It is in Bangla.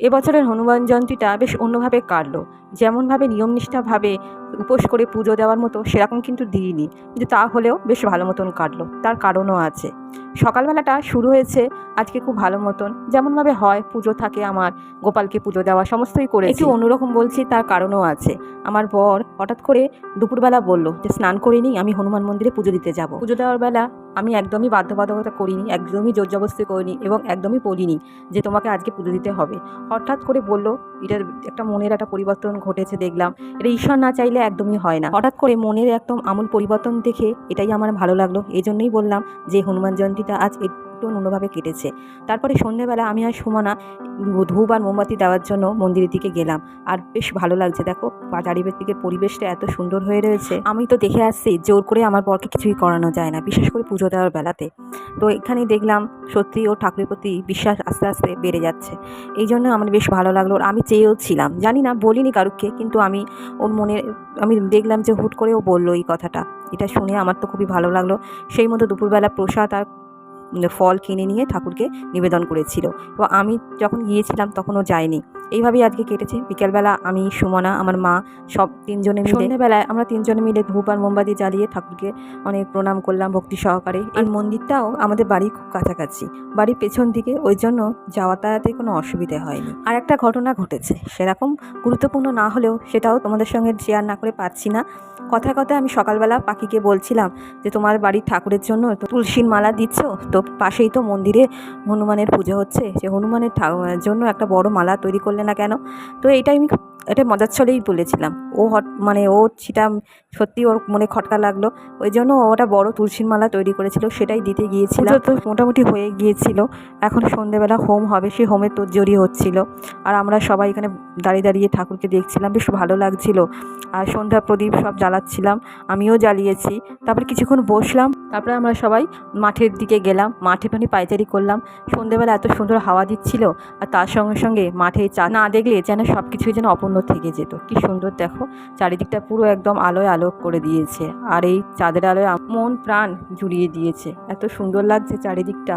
এবছরের হনুমান জয়ন্তীটা বেশ অন্যভাবে কাটলো। যেমনভাবে নিয়মনিষ্ঠাভাবে উপোস করে পুজো দেওয়ার মতো সেরকম কিন্তু দিইনি, কিন্তু তা হলেও বেশ ভালো মতন কাটলো। তার কারণও আছে। সকালবেলাটা শুরু হয়েছে আজকে খুব ভালো মতন, যেমনভাবে হয় পুজো থাকে আমার, গোপালকে পুজো দেওয়া সমস্তই করেছি। একটু অন্যরকম বলছি, তার কারণও আছে। আমার বর হঠাৎ করে দুপুরবেলা বলল যে স্নান করে নিই, আমি হনুমান মন্দিরে পুজো দিতে যাব। পুজো দেওয়ার বেলা আমি একদমই বাধ্যবাধকতা করিনি, একদমই জোরজবরদস্তি করিনি এবং একদমই বলিনি যে তোমাকে আজকে পুজো দিতে হবে। হঠাৎ করে বলল, এটার একটা মনের একটা পরিবর্তন ঘটেছে দেখলাম। এটা ঈশ্বর না চাইলে একদমই হয় না। হঠাৎ করে মনের একদম আমূল পরিবর্তন দেখে এটাই আমার ভালো লাগলো। এই জন্যই বললাম যে হনুমান জয়ন্তীটা আজ একটু অন্যভাবে কেটেছে। তারপরে সন্ধ্যেবেলা আমি আর সুমনা ধূপ আর মোমবাতি দেওয়ার জন্য মন্দিরের দিকে গেলাম। আর বেশ ভালো লাগছে, দেখো চারিদিকের পরিবেশটা এত সুন্দর হয়ে রয়েছে। আমি তো দেখে আসছি জোর করে আমার বরকে কিছুই করানো যায় না, বিশেষ করে পুজো দেওয়ার বেলাতে। তো এখানেই দেখলাম সত্যি ওর ঠাকুরের প্রতি বিশ্বাস আস্তে আস্তে বেড়ে যাচ্ছে। এই জন্য আমার বেশ ভালো লাগলো। আমি চেয়েও ছিলাম, জানি না বলিনি কারুকে, কিন্তু আমি ওর মনে আমি দেখলাম যে হুট করে ও বললো এই কথাটা। এটা শুনে আমার তো খুবই ভালো লাগলো। সেই মতো দুপুরবেলা প্রসাদ আর ফল কিনে নিয়ে ঠাকুরকে নিবেদন করেছিল। তো আমি যখন গিয়েছিলাম তখন ও যায়নি। এইভাবেই আজকে কেটেছে। বিকেলবেলা আমি, সুমনা, আমার মা সব তিনজনে মিলে, সন্ধ্যেবেলায় আমরা তিনজনে মিলে ধূপ আর মোমবাতি জ্বালিয়ে ঠাকুরকে অনেক প্রণাম করলাম ভক্তি সহকারে। এই মন্দিরটাও আমাদের বাড়ির খুব কাছাকাছি, বাড়ির পেছন দিকে, ওই জন্য যাতায়াতে কোনো অসুবিধে হয়নি। আর একটা ঘটনা ঘটেছে, সেরকম গুরুত্বপূর্ণ না হলেও সেটাও তোমাদের সঙ্গে শেয়ার না করে পারছি না। কথায় কথায় আমি সকালবেলা পাখিকে বলছিলাম যে তোমার বাড়ির ঠাকুরের জন্য তো তুলসীর মালা দিচ্ছ, তো পাশেই তো মন্দিরে হনুমানের পুজো হচ্ছে, যে হনুমানের জন্য একটা বড় মালা তৈরি করলে না কেন? তো এইটাই আমি এটা মজার ছলেই বলেছিলাম। ও ও সেটা সত্যি ওর মনে খটকা লাগলো। ওই জন্য ওটা বড় তুলসীর মালা তৈরি করেছিল, সেটাই দিতে গিয়েছিলাম। তো মোটামুটি হয়ে গিয়েছিল। এখন সন্ধ্যেবেলা হোম হবে, সেই হোমের তোড়জোড়ি হচ্ছিল। আর আমরা সবাই এখানে দাঁড়িয়ে দাঁড়িয়ে ঠাকুরকে দেখছিলাম, বেশ ভালো লাগছিল। আর সন্ধ্যা প্রদীপ সব জ্বালাচ্ছিলাম, আমিও জ্বালিয়েছি। তারপর কিছুক্ষণ বসলাম, তারপরে আমরা সবাই মাঠের দিকে গেলাম। মাঠে পায়চারি করলাম। সন্ধ্যেবেলা এত সুন্দর হাওয়া দিচ্ছিল, আর তার সঙ্গে সঙ্গে মাঠে চা না দেখলে যেন সব কিছুই যেন অপূর্ণ থেকে যেত। কি সুন্দর দেখো, চারিদিকটা পুরো একদম আলোয় আলোক করে দিয়েছে। আর এই চাঁদের আলোয় মন প্রাণ জুড়িয়ে দিয়েছে। এত সুন্দর লাগছে চারিদিকটা।